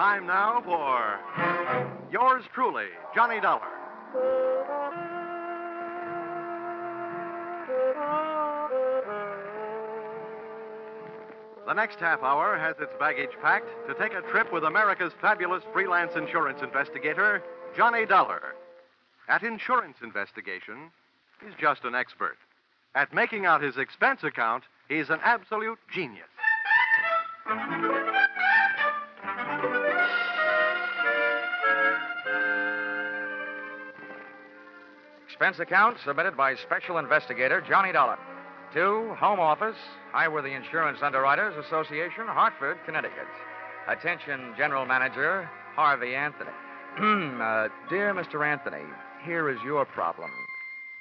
Time now for yours truly, Johnny Dollar. The next half hour has its baggage packed to take a trip with America's fabulous freelance insurance investigator, Johnny Dollar. At insurance investigation, he's just an expert. At making out his expense account, he's an absolute genius. Expense account submitted by Special Investigator Johnny Dollar to Home Office, Highworthy Insurance Underwriters Association, Hartford, Connecticut. Attention, General Manager Harvey Anthony. Dear Mr. Anthony, here is your problem.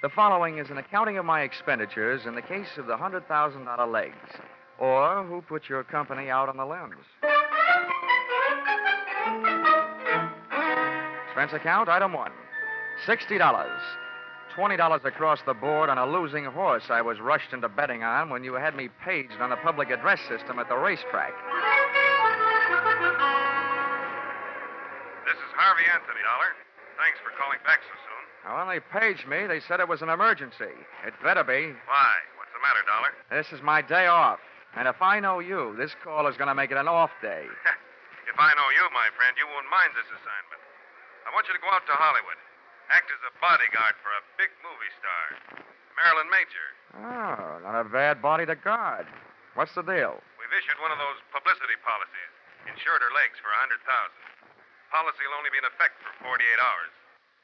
The following is an accounting of my expenditures in the case of the $100,000 legs, or who put your company out on the limbs. Expense account, item 1, $60. $20 across the board on a losing horse I was rushed into betting on when you had me paged on the public address system at the racetrack. This is Harvey Anthony, Dollar. Thanks for calling back so soon. Now, when they paged me, they said it was an emergency. It better be. Why? What's the matter, Dollar? This is my day off. And if I know you, this call is going to make it an off day. If I know you, my friend, you won't mind this assignment. I want you to go out to Hollywood. Act as a bodyguard for a big movie star, Marilyn Major. Oh, not a bad body to guard. What's the deal? We've issued one of those publicity policies. Insured her legs for $100,000. Policy will only be in effect for 48 hours.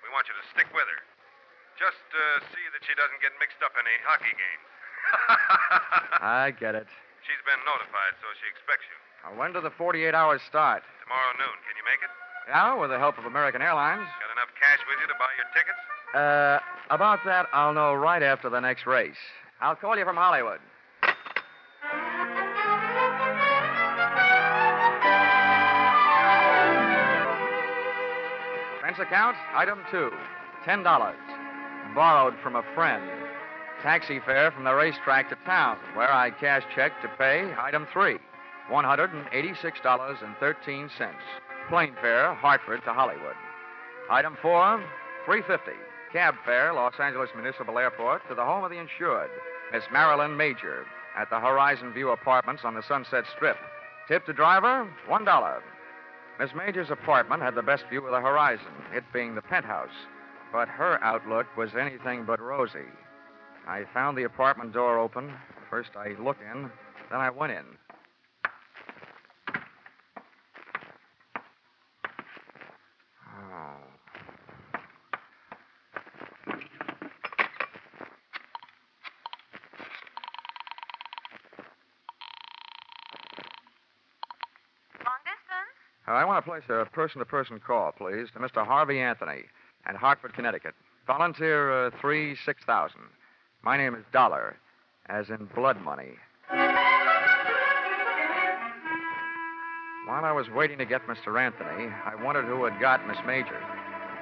We want you to stick with her. Just see that she doesn't get mixed up in any hockey games. I get it. She's been notified, so she expects you. Now, when do the 48 hours start? Tomorrow noon. Can you make it? Yeah, with the help of American Airlines. Got enough cash with you to buy your tickets? About that, I'll know right after the next race. I'll call you from Hollywood. Expense account, item 2, $10. Borrowed from a friend. Taxi fare from the racetrack to town, where I cash check to pay, item 3, $186.13. Plane fare, Hartford to Hollywood. Item 4, $350. Cab fare, Los Angeles Municipal Airport to the home of the insured, Miss Marilyn Major, at the Horizon View Apartments on the Sunset Strip. Tip to driver, $1. Miss Major's apartment had the best view of the horizon, it being the penthouse. But her outlook was anything but rosy. I found the apartment door open. First I looked in, then I went in. I want to place a person-to-person call, please, to Mr. Harvey Anthony at Hartford, Connecticut. Volunteer 3-6000. My name is Dollar, as in blood money. While I was waiting to get Mr. Anthony, I wondered who had got Miss Major.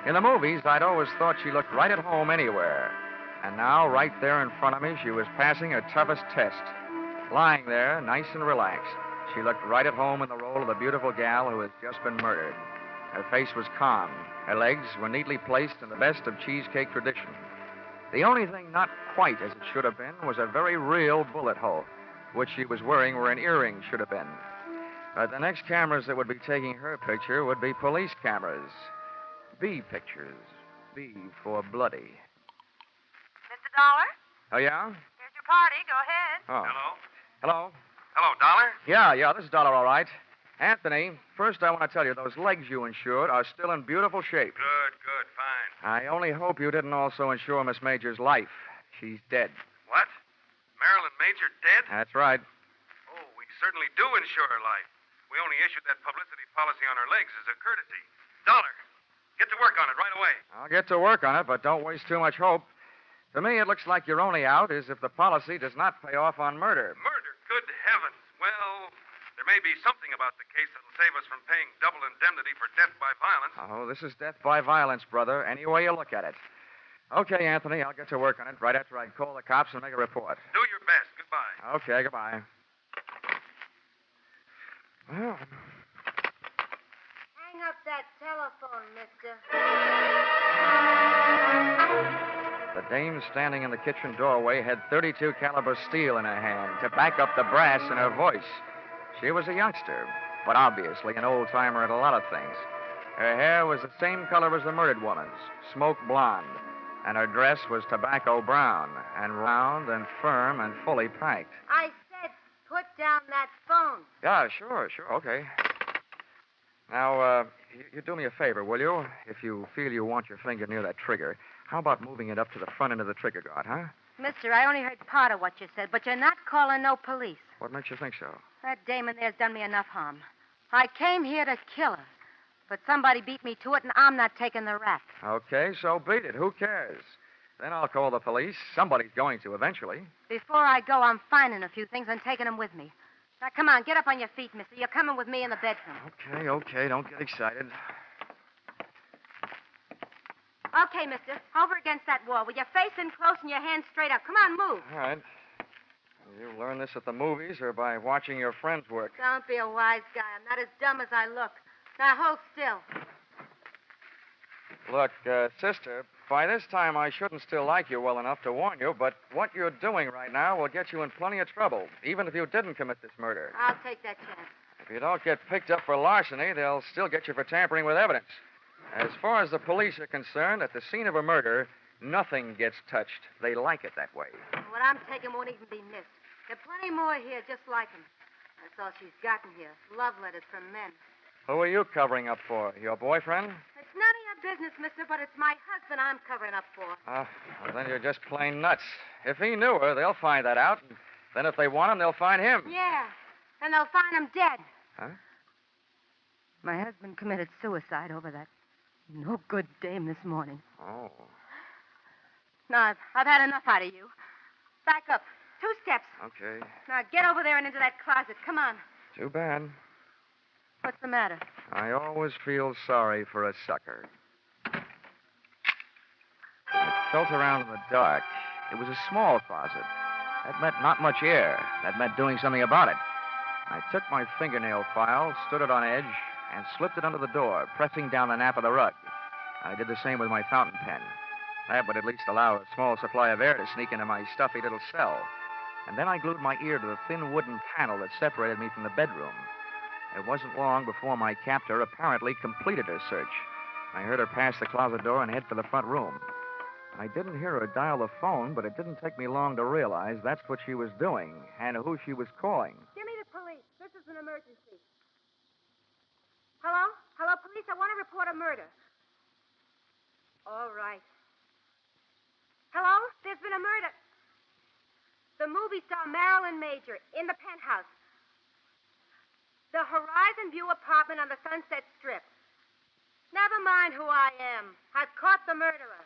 In the movies, I'd always thought she looked right at home anywhere. And now, right there in front of me, she was passing her toughest test. Lying there, nice and relaxed. She looked right at home in the role of the beautiful gal who had just been murdered. Her face was calm. Her legs were neatly placed in the best of cheesecake tradition. The only thing not quite as it should have been was a very real bullet hole, which she was wearing where an earring should have been. But the next cameras that would be taking her picture would be police cameras. B pictures. B for bloody. Mr. Dollar? Oh, yeah? Here's your party. Go ahead. Oh. Hello? Hello? Hello, Dollar? Yeah, this is Dollar, all right. Anthony, first I want to tell you, those legs you insured are still in beautiful shape. Good, fine. I only hope you didn't also insure Miss Major's life. She's dead. What? Marilyn Major dead? That's right. Oh, we certainly do insure her life. We only issued that publicity policy on her legs as a courtesy. Dollar, get to work on it right away. I'll get to work on it, but don't waste too much hope. To me, it looks like your only out is if the policy does not pay off on murder. Murder? Good heavens. Well, there may be something about the case that'll save us from paying double indemnity for death by violence. Oh, this is death by violence, brother, any way you look at it. Okay, Anthony, I'll get to work on it right after I call the cops and make a report. Do your best. Goodbye. Okay, goodbye. Well, that telephone, mister. The dame standing in the kitchen doorway had .32 caliber steel in her hand to back up the brass in her voice. She was a youngster, but obviously an old-timer at a lot of things. Her hair was the same color as the murdered woman's, smoke blonde, and her dress was tobacco brown and round and firm and fully packed. I said put down that phone. Yeah, sure, okay. Now, you do me a favor, will you? If you feel you want your finger near that trigger, how about moving it up to the front end of the trigger guard, huh? Mister, I only heard part of what you said, but you're not calling no police. What makes you think so? That dame in there's done me enough harm. I came here to kill her, but somebody beat me to it, and I'm not taking the rap. Okay, so beat it. Who cares? Then I'll call the police. Somebody's going to eventually. Before I go, I'm finding a few things and taking them with me. Now, come on, get up on your feet, mister. You're coming with me in the bedroom. Okay, don't get excited. Okay, mister. Over against that wall with your face in close and your hands straight up. Come on, move. All right. You learn this at the movies or by watching your friends work? Don't be a wise guy. I'm not as dumb as I look. Now, hold still. Look, sister, by this time I shouldn't still like you well enough to warn you, but what you're doing right now will get you in plenty of trouble, even if you didn't commit this murder. I'll take that chance. If you don't get picked up for larceny, they'll still get you for tampering with evidence. As far as the police are concerned, at the scene of a murder, nothing gets touched. They like it that way. What I'm taking won't even be missed. There are plenty more here just like him. That's all she's gotten here. Love letters from men. Who are you covering up for? Your boyfriend? It's none of your business, mister, but it's my husband I'm covering up for. Well, then you're just plain nuts. If he knew her, they'll find that out. And then if they want him, they'll find him. Yeah, and they'll find him dead. Huh? My husband committed suicide over that no good dame this morning. Oh. No, I've had enough out of you. Back up. 2 steps. Okay. Now get over there and into that closet. Come on. Too bad. What's the matter? I always feel sorry for a sucker. I felt around in the dark. It was a small closet. That meant not much air. That meant doing something about it. I took my fingernail file, stood it on edge, and slipped it under the door, pressing down the nap of the rug. I did the same with my fountain pen. That would at least allow a small supply of air to sneak into my stuffy little cell. And then I glued my ear to the thin wooden panel that separated me from the bedroom. It wasn't long before my captor apparently completed her search. I heard her pass the closet door and head for the front room. I didn't hear her dial the phone, but it didn't take me long to realize that's what she was doing and who she was calling. Give me the police. This is an emergency. Hello? Hello, police. I want to report a murder. All right. Hello? There's been a murder. The movie star Marilyn Major in the penthouse. The Horizon View apartment on the Sunset Strip. Never mind who I am. I've caught the murderer.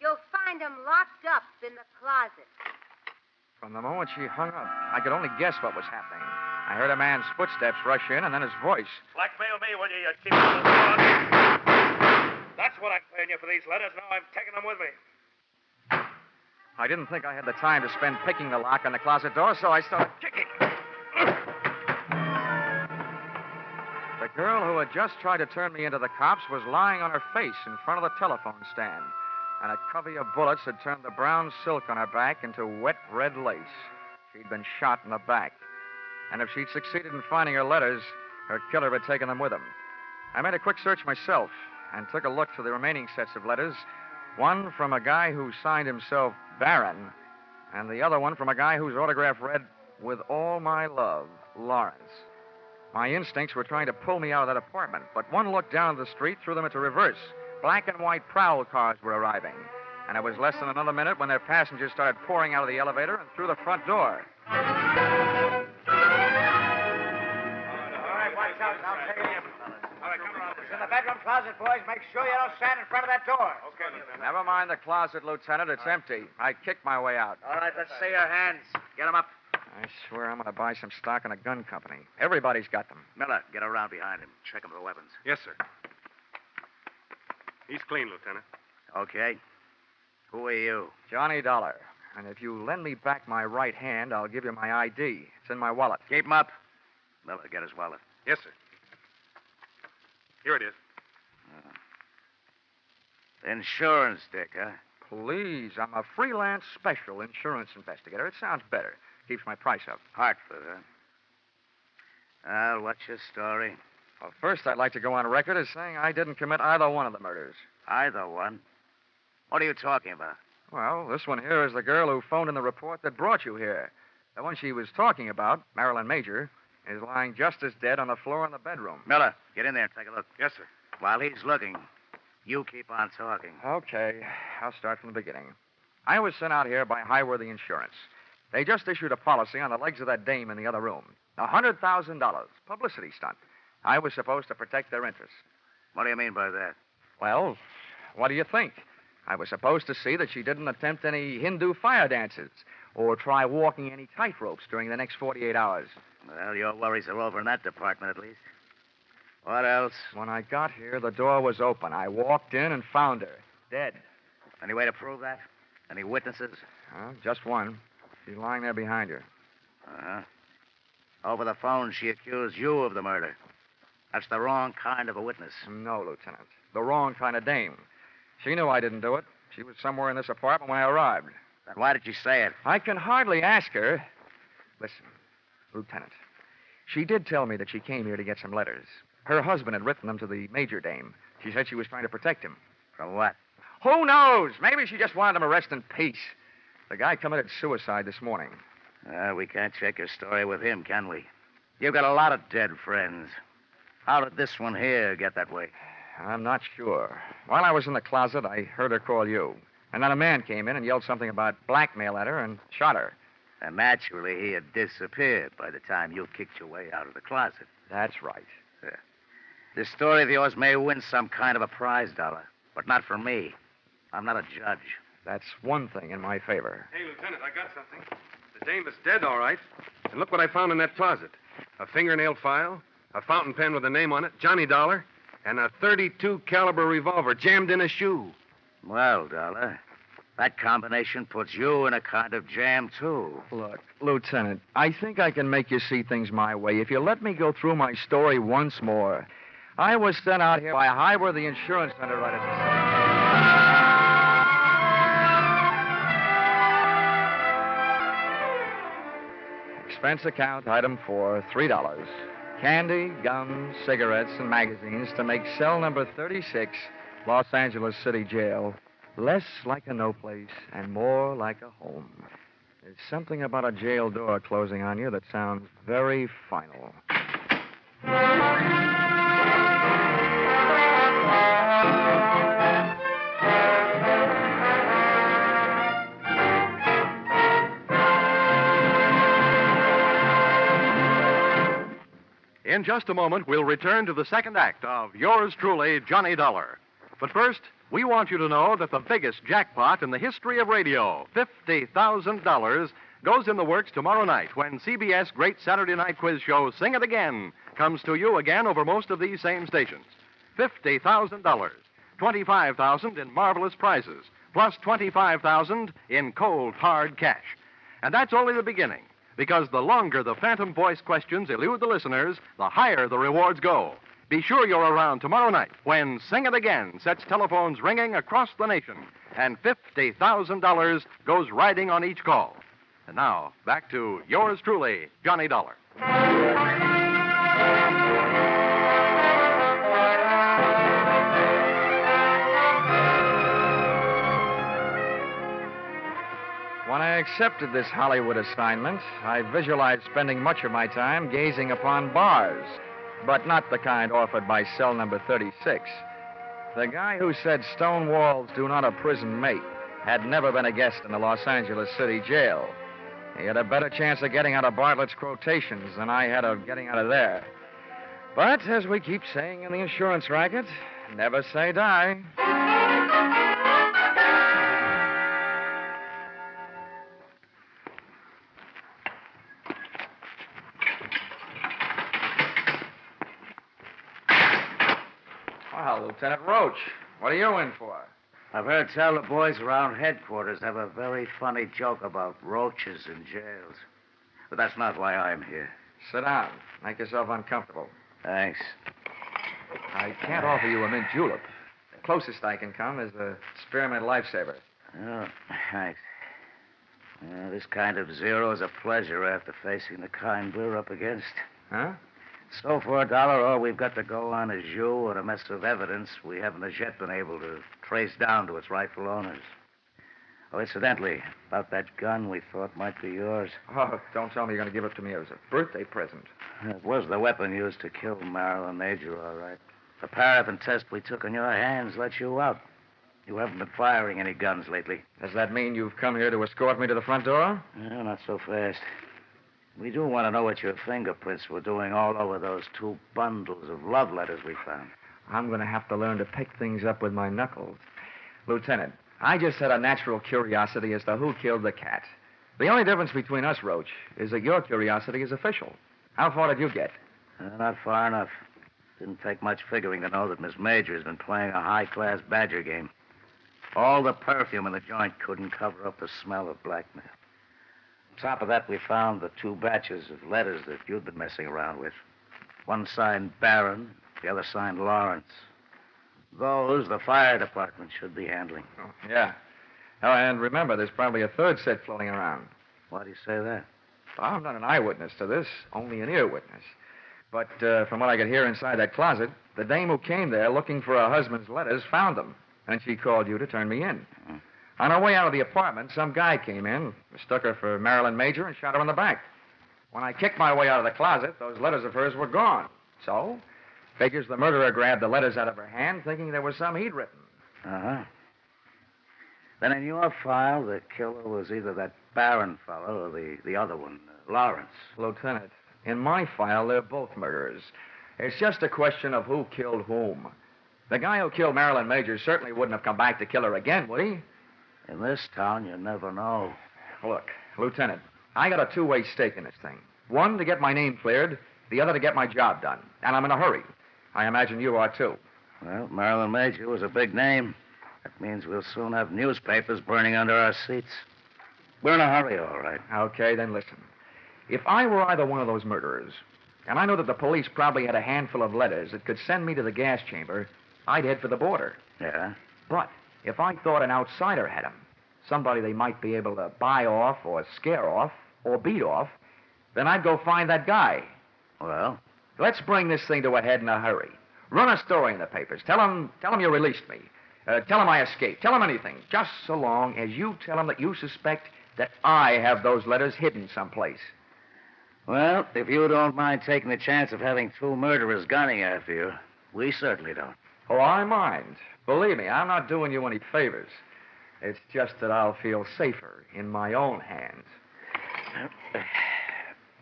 You'll find him locked up in the closet. From the moment she hung up, I could only guess what was happening. I heard a man's footsteps rush in and then his voice. Blackmail me, will you, you cheap little fraud? That's what I'm paying you for these letters. Now I'm taking them with me. I didn't think I had the time to spend picking the lock on the closet door, so I started kicking. The girl who had just tried to turn me into the cops was lying on her face in front of the telephone stand, and a covey of bullets had turned the brown silk on her back into wet red lace. She'd been shot in the back, and if she'd succeeded in finding her letters, her killer had taken them with him. I made a quick search myself and took a look through the remaining sets of letters, one from a guy who signed himself Baron, and the other one from a guy whose autograph read, "With all my love, Lawrence." My instincts were trying to pull me out of that apartment, but one look down the street threw them into reverse. Black and white prowl cars were arriving, and it was less than another minute when their passengers started pouring out of the elevator and through the front door. All right, watch out. I'll take you. All right, come around. It's in the bedroom closet, boys. Make sure you don't stand in front of that door. Okay, Lieutenant. Never mind the closet, Lieutenant. It's empty. I kicked my way out. All right, let's see your hands. Get them up. I swear I'm going to buy some stock in a gun company. Everybody's got them. Miller, get around behind him. Check him for weapons. Yes, sir. He's clean, Lieutenant. Okay. Who are you? Johnny Dollar. And if you lend me back my right hand, I'll give you my ID. It's in my wallet. Keep him up. Miller, get his wallet. Yes, sir. Here it is. Insurance dick, huh? Please, I'm a freelance special insurance investigator. It sounds better. Keeps my price up. Hartford, huh? Well, what's your story? Well, first, I'd like to go on record as saying I didn't commit either one of the murders. Either one? What are you talking about? Well, this one here is the girl who phoned in the report that brought you here. The one she was talking about, Marilyn Major, is lying just as dead on the floor in the bedroom. Miller, get in there and take a look. Yes, sir. While he's looking, you keep on talking. Okay, I'll start from the beginning. I was sent out here by Highworthy Insurance. They just issued a policy on the legs of that dame in the other room. $100,000. Publicity stunt. I was supposed to protect their interests. What do you mean by that? Well, what do you think? I was supposed to see that she didn't attempt any Hindu fire dances or try walking any tightropes during the next 48 hours. Well, your worries are over in that department, at least. What else? When I got here, the door was open. I walked in and found her, dead. Any way to prove that? Any witnesses? Just one. She's lying there behind her. Uh-huh. Over the phone, she accused you of the murder. That's the wrong kind of a witness. No, Lieutenant. The wrong kind of dame. She knew I didn't do it. She was somewhere in this apartment when I arrived. Then why did you say it? I can hardly ask her. Listen, Lieutenant. She did tell me that she came here to get some letters. Her husband had written them to the major dame. She said she was trying to protect him. From what? Who knows? Maybe she just wanted him to rest in peace. The guy committed suicide this morning. We can't check your story with him, can we? You've got a lot of dead friends. How did this one here get that way? I'm not sure. While I was in the closet, I heard her call you. And then a man came in and yelled something about blackmail at her and shot her. And naturally, he had disappeared by the time you kicked your way out of the closet. That's right. This story of yours may win some kind of a prize dollar, but not for me. I'm not a judge. That's one thing in my favor. Hey, Lieutenant, I got something. The dame is dead, all right. And look what I found in that closet. A fingernail file, a fountain pen with a name on it, Johnny Dollar, and a .32 caliber revolver jammed in a shoe. Well, Dollar, that combination puts you in a kind of jam, too. Look, Lieutenant, I think I can make you see things my way if you let me go through my story once more. I was sent out here by Highworthy Insurance underwriters. Expense account, item 4, $3. Candy, gum, cigarettes, and magazines to make cell number 36, Los Angeles City Jail, less like a no place and more like a home. There's something about a jail door closing on you that sounds very final. In just a moment, we'll return to the second act of Yours Truly, Johnny Dollar. But first, we want you to know that the biggest jackpot in the history of radio, $50,000, goes in the works tomorrow night when CBS Great Saturday Night Quiz Show Sing It Again comes to you again over most of these same stations. $50,000, $25,000 in marvelous prizes, plus $25,000 in cold, hard cash. And that's only the beginning. Because the longer the phantom voice questions elude the listeners, the higher the rewards go. Be sure you're around tomorrow night when Sing It Again sets telephones ringing across the nation and $50,000 goes riding on each call. And now, back to yours truly, Johnny Dollar. When I accepted this Hollywood assignment, I visualized spending much of my time gazing upon bars, but not the kind offered by cell number 36. The guy who said stone walls do not a prison make had never been a guest in the Los Angeles City Jail. He had a better chance of getting out of Bartlett's quotations than I had of getting out of there. But, as we keep saying in the insurance racket, never say die. Well, Lieutenant Roach, what are you in for? I've heard tell the boys around headquarters have a very funny joke about roaches in jails. But that's not why I'm here. Sit down. Make yourself uncomfortable. Thanks. I can't offer you a mint julep. Closest I can come is a spearmint lifesaver. Oh, thanks. This kind of zero is a pleasure after facing the kind we're up against. Huh? So for $1, all we've got to go on is you and a mess of evidence we haven't as yet been able to trace down to its rightful owners. Oh, incidentally, about that gun we thought might be yours. Oh, don't tell me you're going to give it to me as a birthday present. It was the weapon used to kill Marilyn Major, all right. The paraffin test we took on your hands let you out. You haven't been firing any guns lately. Does that mean you've come here to escort me to the front door? No, not so fast. We do want to know what your fingerprints were doing all over those 2 bundles of love letters we found. I'm going to have to learn to pick things up with my knuckles. Lieutenant, I just had a natural curiosity as to who killed the cat. The only difference between us, Roach, is that your curiosity is official. How far did you get? Not far enough. Didn't take much figuring to know that Miss Major has been playing a high-class badger game. All the perfume in the joint couldn't cover up the smell of blackmail. On top of that, we found the 2 batches of letters that you'd been messing around with. One signed Barron, the other signed Lawrence. Those, the fire department should be handling. Oh, yeah. Oh, and remember, there's probably a 3rd set floating around. Why do you say that? I'm not an eyewitness to this, only an ear witness. But from what I could hear inside that closet, the dame who came there looking for her husband's letters found them, and she called you to turn me in. Mm-hmm. On her way out of the apartment, some guy came in, mistook her for Marilyn Major, and shot her in the back. When I kicked my way out of the closet, those letters of hers were gone. So, figures the murderer grabbed the letters out of her hand, thinking there was some he'd written. Uh-huh. Then in your file, the killer was either that Barron fellow or the other one, Lawrence. Lieutenant, in my file, they're both murderers. It's just a question of who killed whom. The guy who killed Marilyn Major certainly wouldn't have come back to kill her again, would he? In this town, you never know. Look, Lieutenant, I got a 2-way stake in this thing. One, to get my name cleared. The other, to get my job done. And I'm in a hurry. I imagine you are, too. Well, Marilyn Major was a big name. That means we'll soon have newspapers burning under our seats. We're in a hurry, all right. Okay, then listen. If I were either one of those murderers, and I know that the police probably had a handful of letters that could send me to the gas chamber, I'd head for the border. Yeah? But if I thought an outsider had them, somebody they might be able to buy off or scare off or beat off, then I'd go find that guy. Well? Let's bring this thing to a head in a hurry. Run a story in the papers. Tell them you released me. Tell them I escaped. Tell them anything. Just so long as you tell them that you suspect that I have those letters hidden someplace. Well, if you don't mind taking the chance of having 2 murderers gunning after you, we certainly don't. Oh, I mind. Believe me, I'm not doing you any favors. It's just that I'll feel safer in my own hands.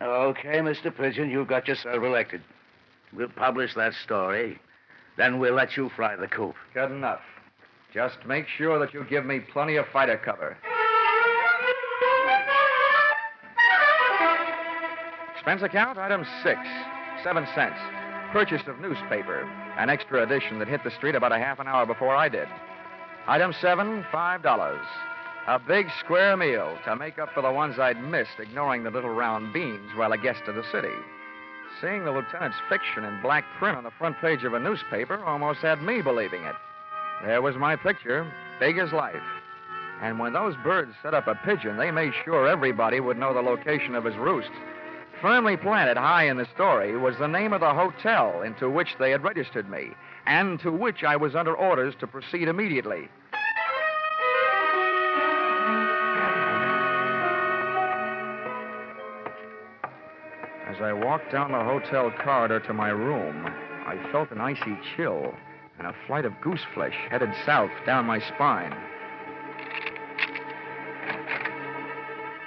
Okay, Mr. Pigeon, you got yourself elected. We'll publish that story. Then we'll let you fly the coop. Good enough. Just make sure that you give me plenty of fighter cover. Expense account, item 6, 7 cents. Purchase of newspaper, an extra edition that hit the street about a half an hour before I did. Item 7, $5. A big square meal to make up for the ones I'd missed ignoring the little round beans while a guest of the city. Seeing the lieutenant's fiction in black print on the front page of a newspaper almost had me believing it. There was my picture, big as life. And when those birds set up a pigeon, they made sure everybody would know the location of his roost. Firmly planted high in the story was the name of the hotel into which they had registered me, and to which I was under orders to proceed immediately. As I walked down the hotel corridor to my room, I felt an icy chill and a flight of goose flesh headed south down my spine.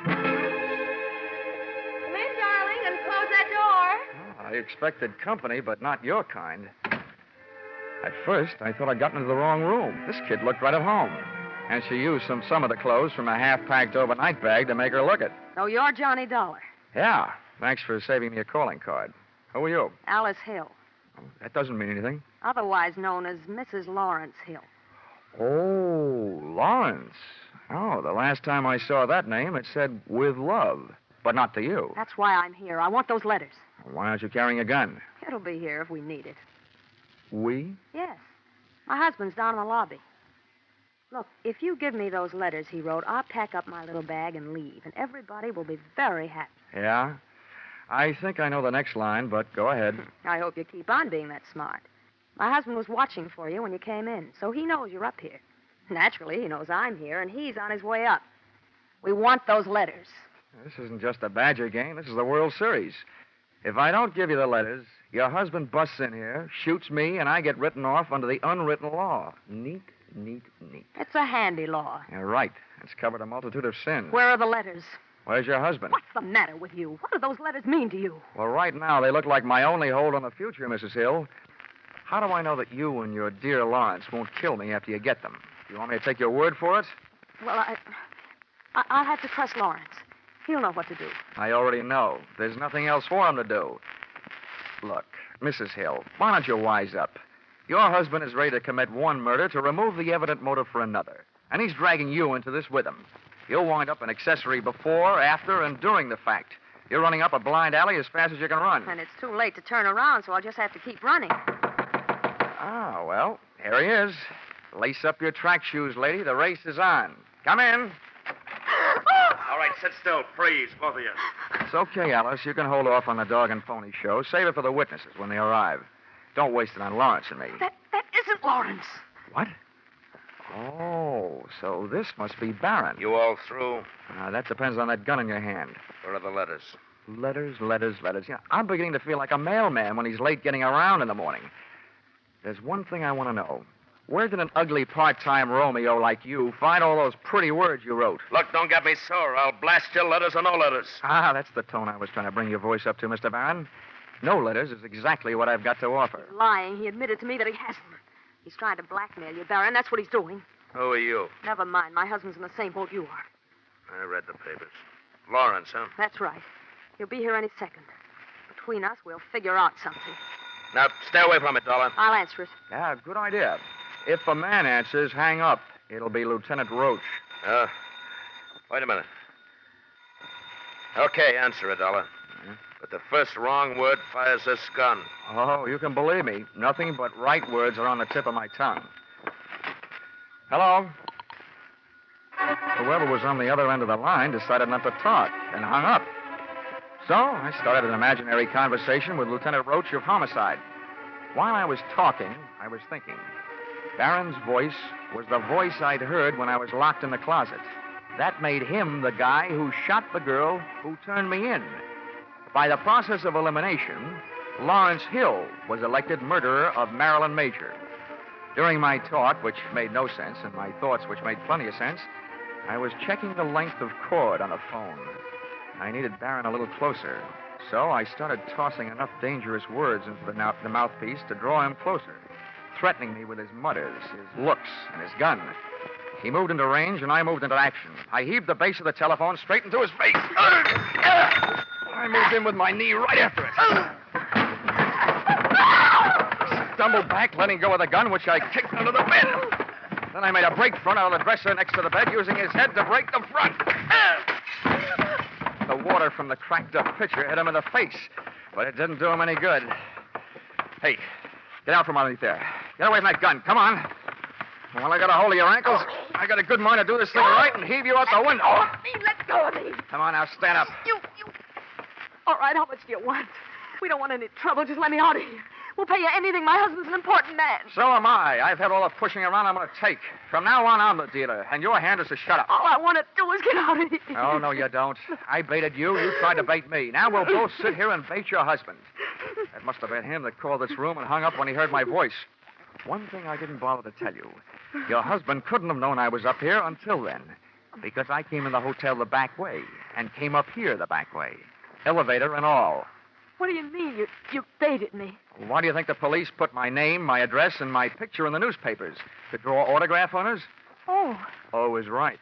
Come in, darling, and close that door. I expected company, but not your kind. At first, I thought I'd gotten into the wrong room. This kid looked right at home. And she used some of the clothes from a half-packed overnight bag to make her look it. So you're Johnny Dollar. Yeah, thanks for saving me a calling card. Who are you? Alice Hill, Oh, that doesn't mean anything. otherwise known as Mrs. Lawrence Hill. Oh, Lawrence. Oh, the last time I saw that name, it said with love, but not to you. That's why I'm here. I want those letters. Why aren't you carrying a gun? It'll be here if we need it. We? Yes. My husband's down in the lobby. Look, if you give me those letters he wrote, I'll pack up my little bag and leave, and everybody will be very happy. Yeah? I think I know the next line, but go ahead. I hope you keep on being that smart. My husband was watching for you when you came in, so he knows you're up here. Naturally, he knows I'm here, and he's on his way up. We want those letters. This isn't just a Badger game. This is the World Series. If I don't give you the letters, your husband busts in here, shoots me, and I get written off under the unwritten law. Neat, neat, neat. It's a handy law. You're right. It's covered a multitude of sins. Where are the letters? Where's your husband? What's the matter with you? What do those letters mean to you? Well, right now, they look like my only hold on the future, Mrs. Hill. How do I know that you and your dear Lawrence won't kill me after you get them? Do you want me to take your word for it? Well, I'll have to trust Lawrence. He'll know what to do. I already know. There's nothing else for him to do. Look, Mrs. Hill, why don't you wise up? Your husband is ready to commit one murder to remove the evident motive for another. And he's dragging you into this with him. You'll wind up an accessory before, after, and during the fact. You're running up a blind alley as fast as you can run. And it's too late to turn around, so I'll just have to keep running. Ah, well, here he is. Lace up your track shoes, lady. The race is on. Come in. All right, sit still. Freeze, both of you. It's okay, Alice. You can hold off on the dog and pony show. Save it for the witnesses when they arrive. Don't waste it on Lawrence and me. That isn't Lawrence. What? Oh, so this must be Barron. You all through? That depends on that gun in your hand. Where are the letters? Letters. Yeah, I'm beginning to feel like a mailman when he's late getting around in the morning. There's one thing I want to know. Where did an ugly part-time Romeo like you find all those pretty words you wrote? Look, don't get me sore. I'll blast you, letters or no letters. That's the tone I was trying to bring your voice up to, Mr. Barron. No letters is exactly what I've got to offer. He's lying. He admitted to me that he hasn't. He's trying to blackmail you, Barron. That's what he's doing. Who are you? Never mind. My husband's in the same boat you are. I read the papers. Lawrence, huh? That's right. He'll be here any second. Between us, we'll figure out something. Now, stay away from it, Dollar. I'll answer it. Yeah, good idea. If a man answers, hang up. It'll be Lieutenant Roach. Wait a minute. Okay, answer it, Dollar. But the first wrong word fires this gun. Oh, you can believe me. Nothing but right words are on the tip of my tongue. Hello? Whoever was on the other end of the line decided not to talk and hung up. So I started an imaginary conversation with Lieutenant Roach of Homicide. While I was talking, I was thinking. Barron's voice was the voice I'd heard when I was locked in the closet. That made him the guy who shot the girl who turned me in. By the process of elimination, Lawrence Hill was elected murderer of Marilyn Major. During my talk, which made no sense, and my thoughts, which made plenty of sense, I was checking the length of cord on the phone. I needed Barron a little closer, so I started tossing enough dangerous words into the mouthpiece to draw him closer, threatening me with his mutters, his looks, and his gun. He moved into range, and I moved into action. I heaved the base of the telephone straight into his face. I moved in with my knee right after it. I stumbled back, letting go of the gun, which I kicked under the bed. Then I made a break front out of the dresser next to the bed, using his head to break the front. The water from the cracked-up pitcher hit him in the face, but it didn't do him any good. Hey, get out from underneath there. Get away from that gun. Come on. Well, I got a hold of your ankles. I got a good mind to do this thing right and heave you out the window. Let go of me. Come on now, stand up. You. All right, how much do you want? We don't want any trouble. Just let me out of here. We'll pay you anything. My husband's an important man. So am I. I've had all the pushing around I'm going to take. From now on, I'm the dealer, and your hand is to shut up. All I want to do is get out of here. Oh, no, you don't. I baited you. You tried to bait me. Now we'll both sit here and bait your husband. It must have been him that called this room and hung up when he heard my voice. One thing I didn't bother to tell you. Your husband couldn't have known I was up here until then, because I came in the hotel the back way and came up here the back way. Elevator and all. What do you mean? You baited me? Why do you think the police put my name, my address, and my picture in the newspapers? To draw autograph owners? Oh. Oh, is right.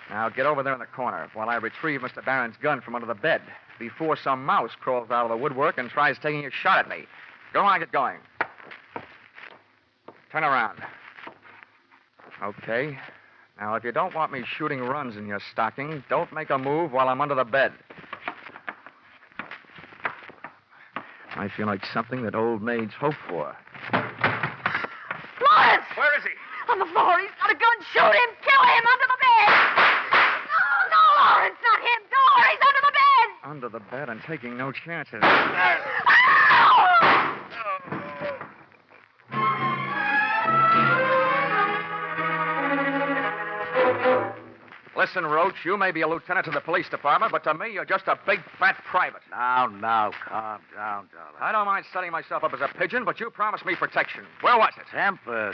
Now get over there in the corner while I retrieve Mr. Barron's gun from under the bed before some mouse crawls out of the woodwork and tries taking a shot at me. Go on, get going. Turn around. Okay. Now, if you don't want me shooting runs in your stocking, don't make a move while I'm under the bed. I feel like something that old maids hope for. Lawrence! Where the floor. He's got a gun. Shoot him. Kill him under the bed. No, no, Lawrence, not him. Don't worry. He's under the bed. Under the bed and taking no chances. Listen, Roach, you may be a lieutenant to the police department, but to me, you're just a big, fat private. Now, calm down, Dollar. I don't mind setting myself up as a pigeon, but you promised me protection. Where was it? Temper.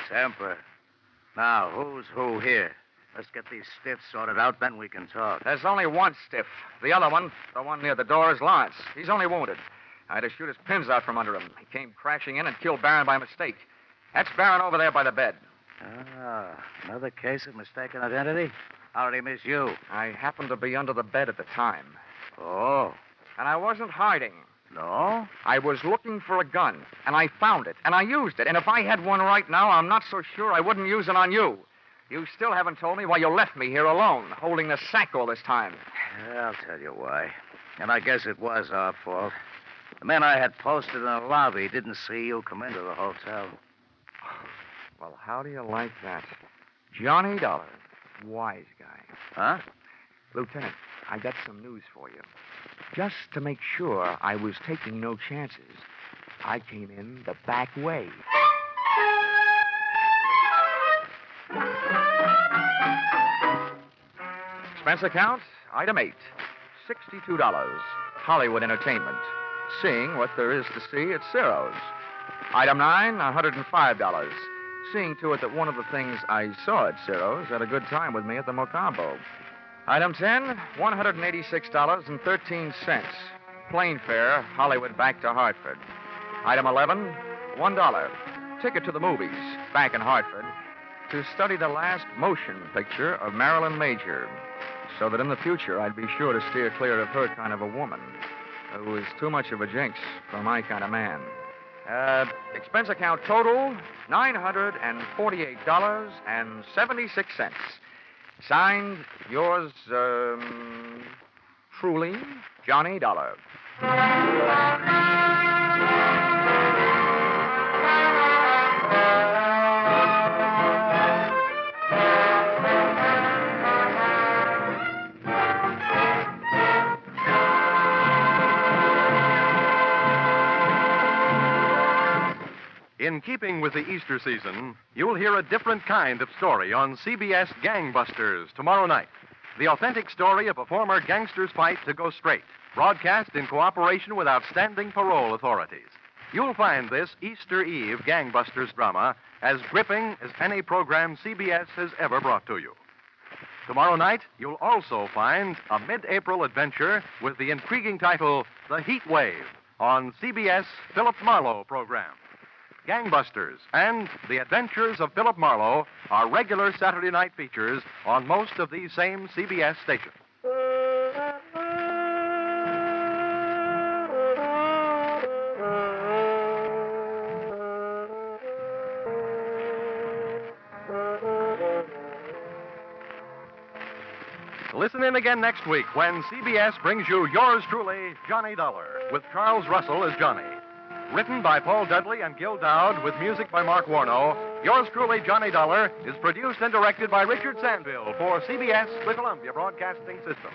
Now, who's who here? Let's get these stiffs sorted out, then we can talk. There's only one stiff. The other one, the one near the door, is Lawrence. He's only wounded. I had to shoot his pins out from under him. He came crashing in and killed Barron by mistake. That's Barron over there by the bed. Ah, another case of mistaken identity? How did he miss you? I happened to be under the bed at the time. Oh. And I wasn't hiding. No? I was looking for a gun, and I found it, and I used it. And if I had one right now, I'm not so sure I wouldn't use it on you. You still haven't told me why you left me here alone, holding the sack all this time. I'll tell you why. And I guess it was our fault. The men I had posted in the lobby didn't see you come into the hotel. Well, how do you like that? Johnny Dollar. Wise guy. Huh? Lieutenant, I got some news for you. Just to make sure I was taking no chances, I came in the back way. Expense account, item 8, $62. Hollywood Entertainment. Seeing what there is to see at Ciro's. Item 9, $105. Seeing to it that one of the things I saw at Ciro's had a good time with me at the Mocambo. Item 10, $186.13. Plane fare, Hollywood back to Hartford. Item 11, $1. Ticket to the movies, back in Hartford, to study the last motion picture of Marilyn Major, so that in the future I'd be sure to steer clear of her kind of a woman, who is too much of a jinx for my kind of man. Expense account total, $948.76. Signed, yours, truly, Johnny Dollar. In keeping with the Easter season, you'll hear a different kind of story on CBS Gangbusters tomorrow night. The authentic story of a former gangster's fight to go straight, broadcast in cooperation with outstanding parole authorities. You'll find this Easter Eve Gangbusters drama as gripping as any program CBS has ever brought to you. Tomorrow night, you'll also find a mid-April adventure with the intriguing title, The Heat Wave, on CBS Philip Marlowe program. Gangbusters and The Adventures of Philip Marlowe are regular Saturday night features on most of these same CBS stations. Listen in again next week when CBS brings you yours truly, Johnny Dollar, with Charles Russell as Johnny. Written by Paul Dudley and Gil Dowd with music by Mark Warno, yours truly, Johnny Dollar, is produced and directed by Richard Sandville for CBS, the Columbia Broadcasting System.